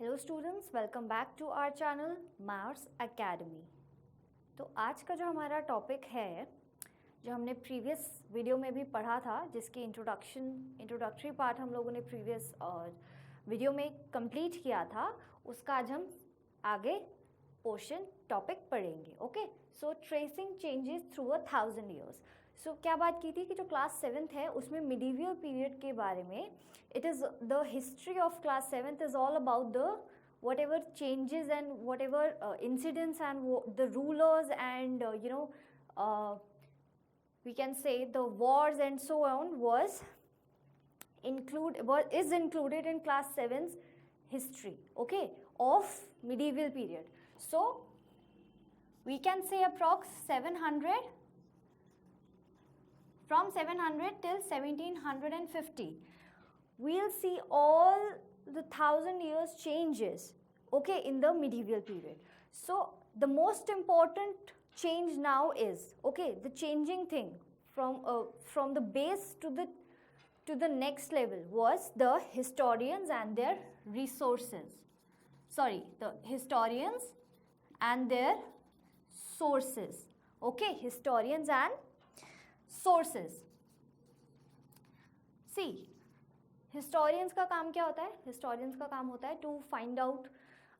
Hello students, welcome back to our channel maths academy. तो आज का जो हमारा टॉपिक है, जो हमने प्रीवियस वीडियो में भी पढ़ा था, जिसकी इंट्रोडक्टरी पार्ट हम लोगों ने प्रीवियस वीडियो में कंप्लीट किया था, उसका आज हम आगे पोर्शन टॉपिक पढ़ेंगे। ओके, सो ट्रेसिंग चेंजेस थ्रू 1000 ईयर्स। सो क्या बात की थी कि जो क्लास 7th है उसमें मिडीवियल पीरियड के बारे में, it is the history of class 7th is all about the whatever changes and whatever incidents and the rulers and we can say the wars and so on is included in class 7's history, okay, of medieval period. So we can say approx 700 from 700 till 1750. We'll see all the 1000 years changes, okay, in the medieval period. So the most important change now is, okay, the changing thing from the base to the next level was the historians and their resources. Sorry, the historians and their sources. Okay, historians and sources. See, historians का काम क्या होता है? Historians का काम होता है to find out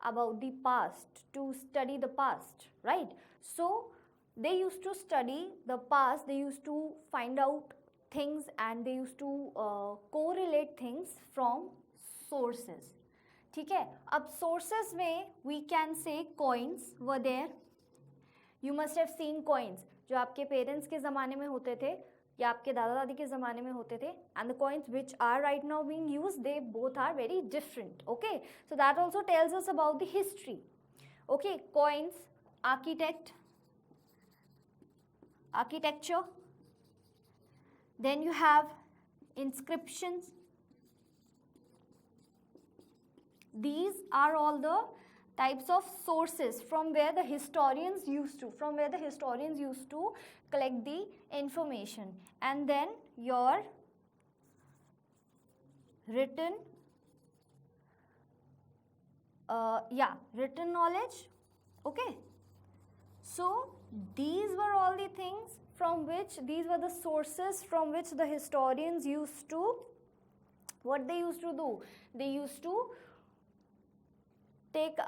about the past, to study the past, right? So they use to study the past, they use to find out things and they use to correlate things from sources. ठीक है, अब sources में we can say coins were there. You must have seen coins जो आपके parents के ज़माने में होते थे या आपके दादा दादी के ज़माने में होते थे, and the coins which are right now being used, they both are very different. Okay, so that also tells us about the history. Okay, coins, architecture, then you have inscriptions. These are all the types of sources from where the historians used to collect the information. And then your written knowledge. Okay, so these were all the things these were the sources from which the historians used to, what they used to do, they used to take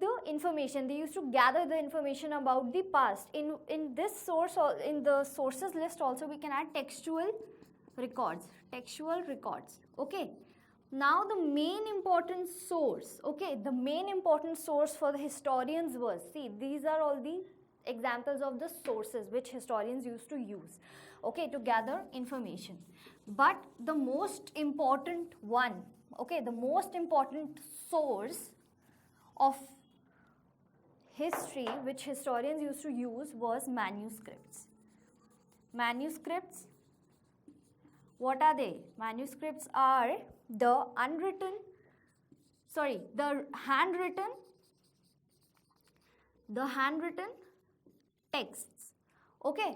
the information, they used to gather the information about the past. In this source, in the sources list also we can add textual records. Okay, now the main important source, okay, the main important source for the historians was, see, these are all the examples of the sources which historians used to use, okay, to gather information. But the most important one, okay, the most important source of history which historians used to use was manuscripts. Manuscripts, what are they? Manuscripts are the handwritten texts. Okay,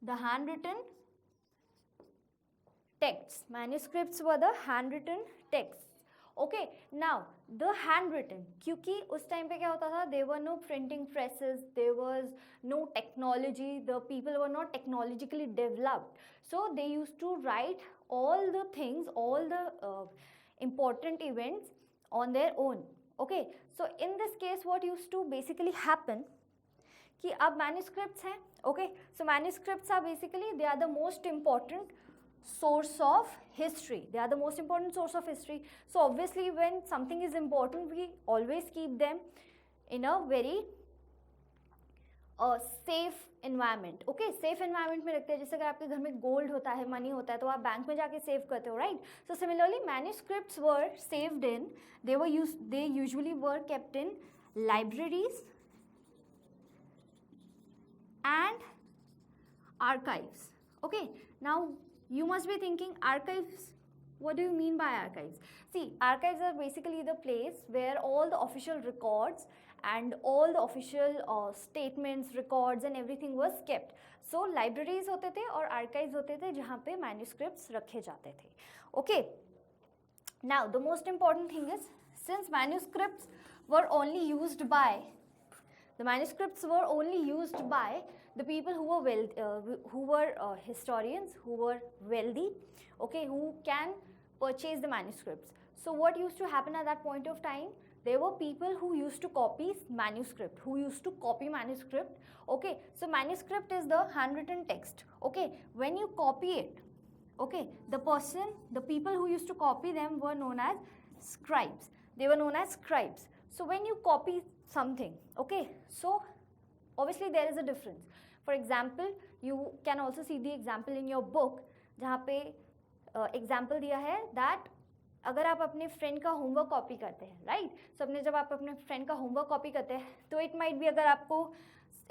the handwritten texts. Manuscripts were the handwritten texts. Okay, now the handwritten, क्योंकि उस time पे क्या होता था, there were no printing presses, there was no technology, the people were not technologically developed, so they use to write all the things, all the important events on their own. Okay, so in this case what used to basically happen कि अब manuscripts हैं. Okay, so manuscripts are basically, they are the most important source of history. They are the most important source of history. So obviously when something is important, we always keep them in a very safe environment. Okay, safe environment में रखते हैं. जैसे अगर आपके घर में gold होता है, मनी होता है, तो आप बैंक में जाके सेव करते हो, right? So similarly manuscripts were saved in, they usually were kept in libraries and archives. Okay, now you must be thinking, archives, what do you mean by archives? See, archives are basically the place where all the official records and all the official statements, records and everything was kept. So libraries होते थे और archives होते थे जहाँ पे manuscripts रखे जाते थे. Okay, Now the most important thing is, since manuscripts were only used by the people who were historians, who were wealthy, okay, who can purchase the manuscripts. So what used to happen at that point of time? There were people who used to copy manuscript, okay. So manuscript is the handwritten text, okay. When you copy it, okay, the people who used to copy them were known as scribes. So when you copy something, okay, so obviously there is a difference. For example, you can also see the example in your book, जहाँ पे example दिया है that अगर आप अपने friend का homework copy करते हैं, राइट, सबने जब आप अपने फ्रेंड का होमवर्क कॉपी करते हैं, तो इट माइट बी, अगर आपको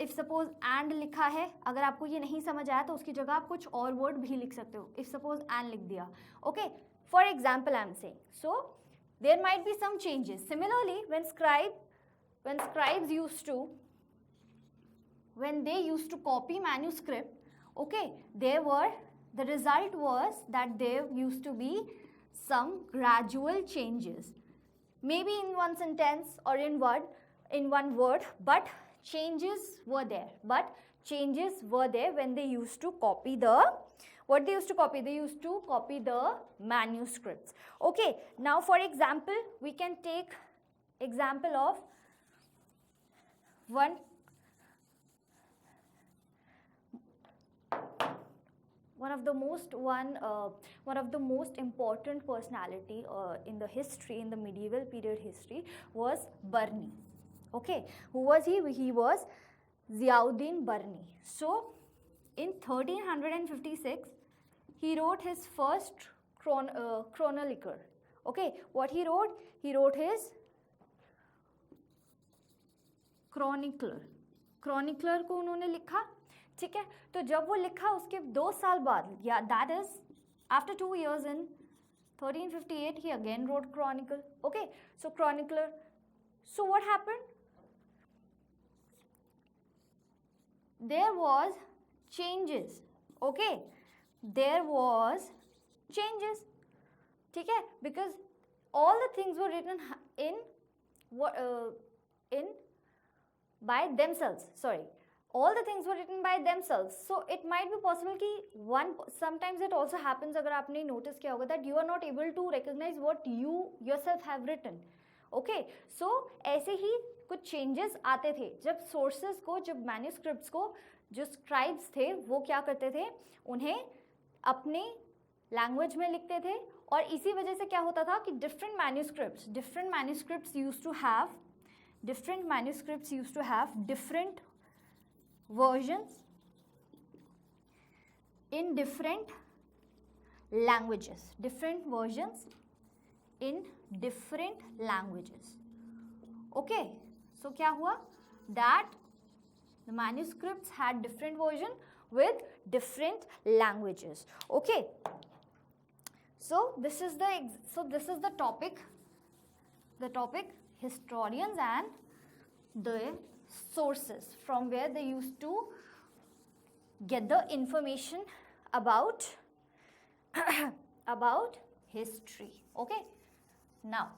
इफ सपोज एंड लिखा है, अगर आपको ये नहीं समझ आया तो उसकी जगह आप कुछ और वर्ड भी लिख सकते हो. इफ सपोज एंड लिख दिया, okay, for example I am saying, so there might be some changes. Similarly when scribes used to copy manuscript, okay, the result was that there used to be some gradual changes, maybe in one sentence or in one word, but changes were there when they used to copy they used to copy the manuscripts. Okay, now for example, we can take example of one of the most important personality in the medieval period history was Barni. Okay, who was he? He was Ziauddin Barni. So in 1356 he wrote his first chronicler. Okay, what he wrote? He wrote his chronicler को उन्होंने लिखा, ठीक है. तो जब वो लिखा उसके 2 साल बाद, या that is after 2 years, in 1358 he again wrote chronicle. Okay, so chronicler. So what happened? There was changes. Okay, there was changes, ठीक है, because all the things were written by themselves. Sorry, all the things were written by themselves. So it might be possible कि sometimes it also happens, अगर आपने notice किया होगा, that you are not able to recognize what you yourself have written. Okay, so ऐसे ही कुछ changes आते थे जब sources को, जब manuscripts को जो scribes थे वो क्या करते थे, उन्हें अपने language में लिखते थे. और इसी वजह से क्या होता था कि different manuscripts used to have different versions in different languages. Okay, so क्या हुआ, that the manuscripts had different version with different languages. Okay, so this is the topic historians and the sources from where they used to get the information about history. Okay, now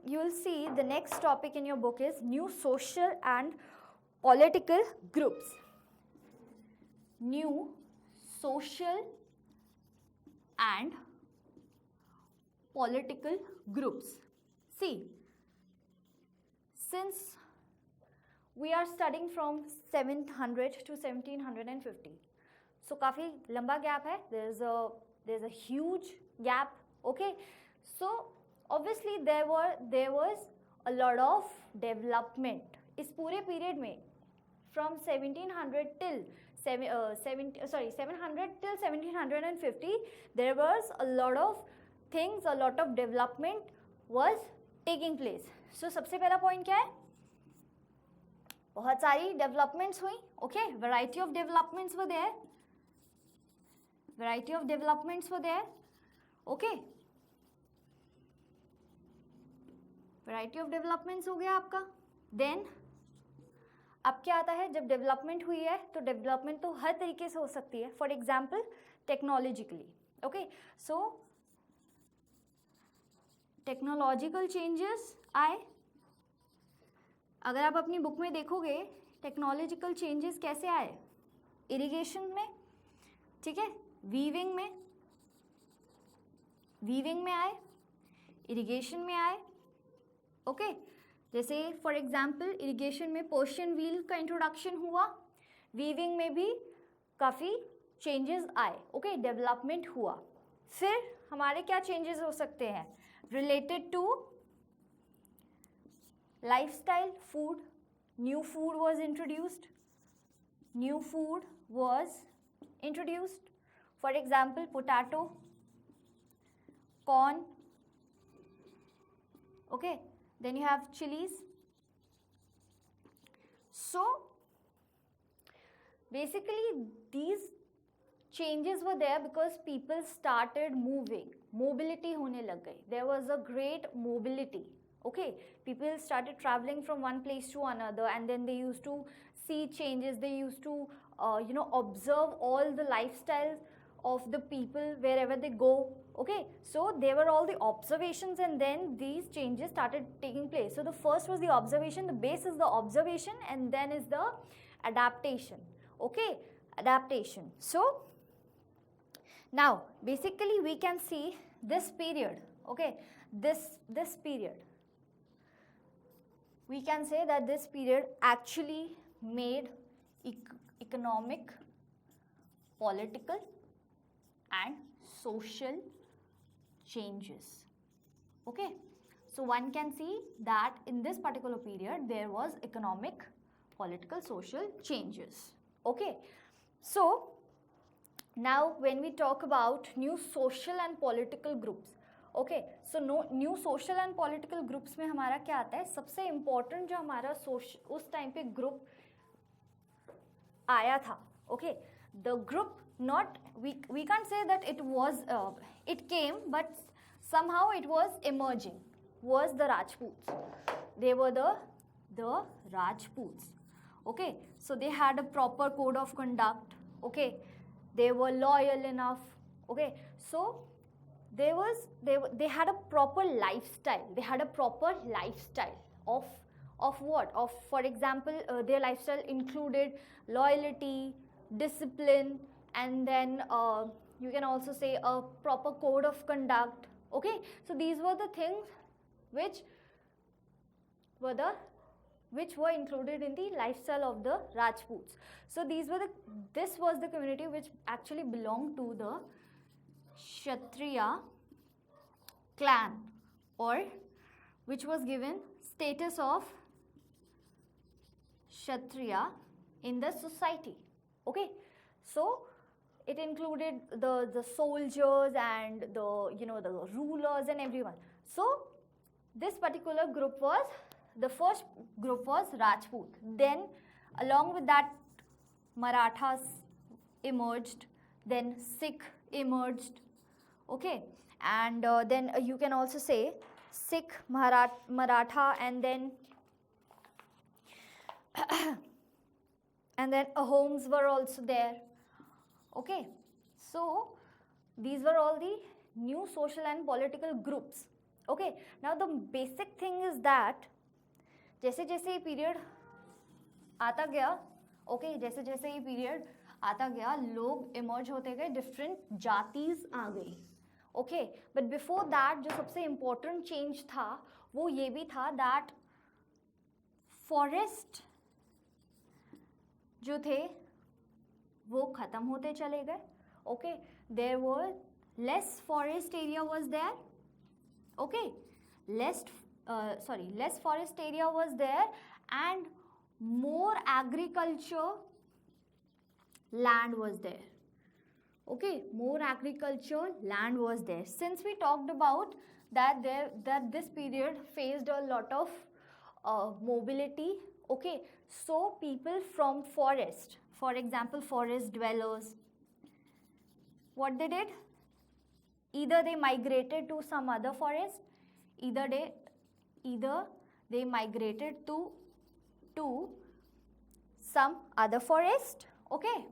you will see the next topic in your book is new social and political groups. New social and political groups. See, since we are studying from 700 to 1750, so काफ़ी लंबा gap है. There's a huge gap. Okay, so obviously there was a lot of development इस पूरे period में, from 700 till 1750. There was a lot of things, a lot of development was taking place. So सबसे पहला point क्या है, बहुत सारी developments हुई. Okay, variety of developments were there. Okay, variety of developments हो गया आपका. Then अब क्या आता है, जब डेवलपमेंट हुई है तो डेवलपमेंट तो हर तरीके से हो सकती है. For example technologically. Okay, so technological changes आए. अगर आप अपनी बुक में देखोगे टेक्नोलॉजिकल चेंजेस कैसे आए, इरिगेशन में, ठीक है, वीविंग में आए, इरिगेशन में आए. ओके, जैसे फॉर एग्जांपल इरिगेशन में पर्शियन व्हील का इंट्रोडक्शन हुआ, वीविंग में भी काफ़ी चेंजेस आए. ओके, डेवलपमेंट हुआ. फिर हमारे क्या चेंजेस हो सकते हैं related to lifestyle? Food, new food was introduced. For example, potato, corn. Okay, then you have chilies. So basically these changes were there because people started moving. Mobility होने लग गई. There was a great mobility. Okay, people started traveling from one place to another, and then they used to see changes. They used to observe all the lifestyles of the people wherever they go. Okay, so there were all the observations, and then these changes started taking place. So the first was the observation, the base is the observation, and then is the adaptation. Okay, adaptation. So now basically we can see this period. Okay, this period, we can say that this period actually made economic, political and social changes. Okay, so one can see that in this particular period there was economic, political, social changes. Okay, so now when we talk about new social and political groups, okay, so new social and political groups में हमारा क्या आता है, सबसे important जो हमारा उस time पे ग्रुप आया था. Okay, the group, not we can't say that it was it came, but somehow it was emerging, was the Rajputs. They were the Rajputs. Okay, so they had a proper code of conduct. Okay, they were loyal enough. Okay, so they had a proper lifestyle. They had a proper lifestyle of what? Of, for example, their lifestyle included loyalty, discipline, and then you can also say a proper code of conduct. Okay, so these were the things which were included in the lifestyle of the Rajputs. So this was the community which actually belonged to the Kshatriya clan, or which was given status of Kshatriya in the society. Okay, so it included the soldiers and the rulers and everyone. So this particular group was, the first group was Rajput. Then along with that Marathas emerged, then Sikh emerged. Okay, and then you can also say Sikh, Maratha, and then and then Ahoms were also there. Okay, so these were all the new social and political groups. Okay, now the basic thing is that जैसे जैसे ये period आता गया, okay, जैसे जैसे ये period आता गया लोग इमर्ज होते गए, डिफरेंट जातीज आ गई. ओके, बट बिफोर दैट जो सबसे इम्पोर्टेंट चेंज था वो ये भी था दैट फॉरेस्ट जो थे वो ख़त्म होते चले गए. Okay, there were less forest area was there. Okay, less forest area was there, and more agriculture land was there. Okay, more agriculture land was there. Since we talked about that this period faced a lot of mobility. Okay, so people from forest, for example forest dwellers, what they did, either they migrated to some other forest, either they migrated to some other forest. Okay,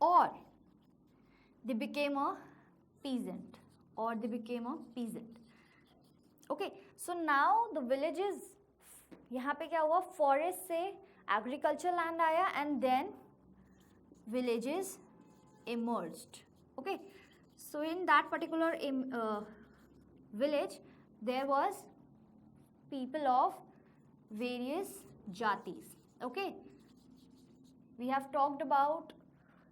or they became a peasant, okay. So now the villages, यहाँ पे क्या हुआ, forest से agriculture land आया and then villages emerged, okay. So in that particular village there was people of various jatis, okay. We have talked about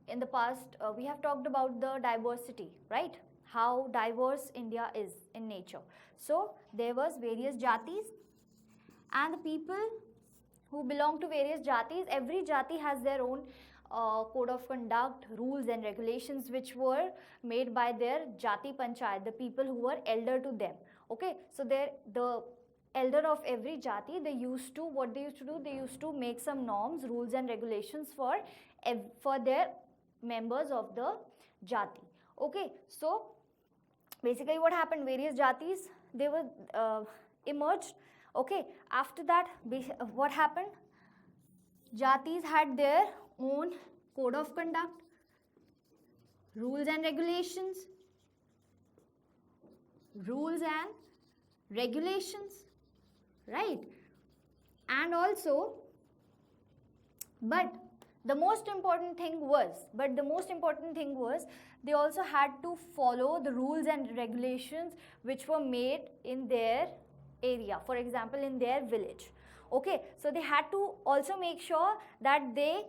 in the past, we have talked about the diversity, right, how diverse India is in nature. So there was various jatis, and the people who belong to various jatis, every jati has their own code of conduct, rules and regulations which were made by their jati panchayat, the people who were elder to them, okay. So the elder of every jati, they used to make some norms, rules and regulations for their members of the jati, okay. So basically what happened, various jatis, they were emerged, okay. After that, what happened, jatis had their own code of conduct, rules and regulations, right. And also, but the most important thing was they also had to follow the rules and regulations which were made in their area, for example in their village, okay. So they had to also make sure that they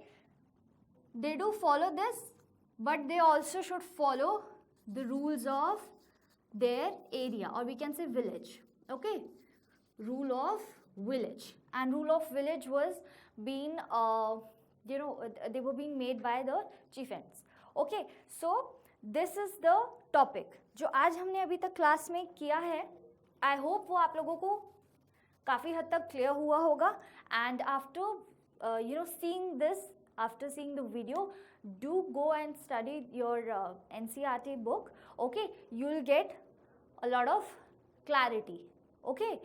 do follow this, but they also should follow the rules of their area, or we can say village, okay. Rule of village, and rule of village was being they were being made by the chieftains, okay. So this is the topic जो आज हमने अभी तक class में किया है. I hope वो आप लोगों को काफ़ी हद तक क्लियर हुआ होगा. And after seeing the video, do go and study your NCERT book, okay. You will get a lot of clarity, okay.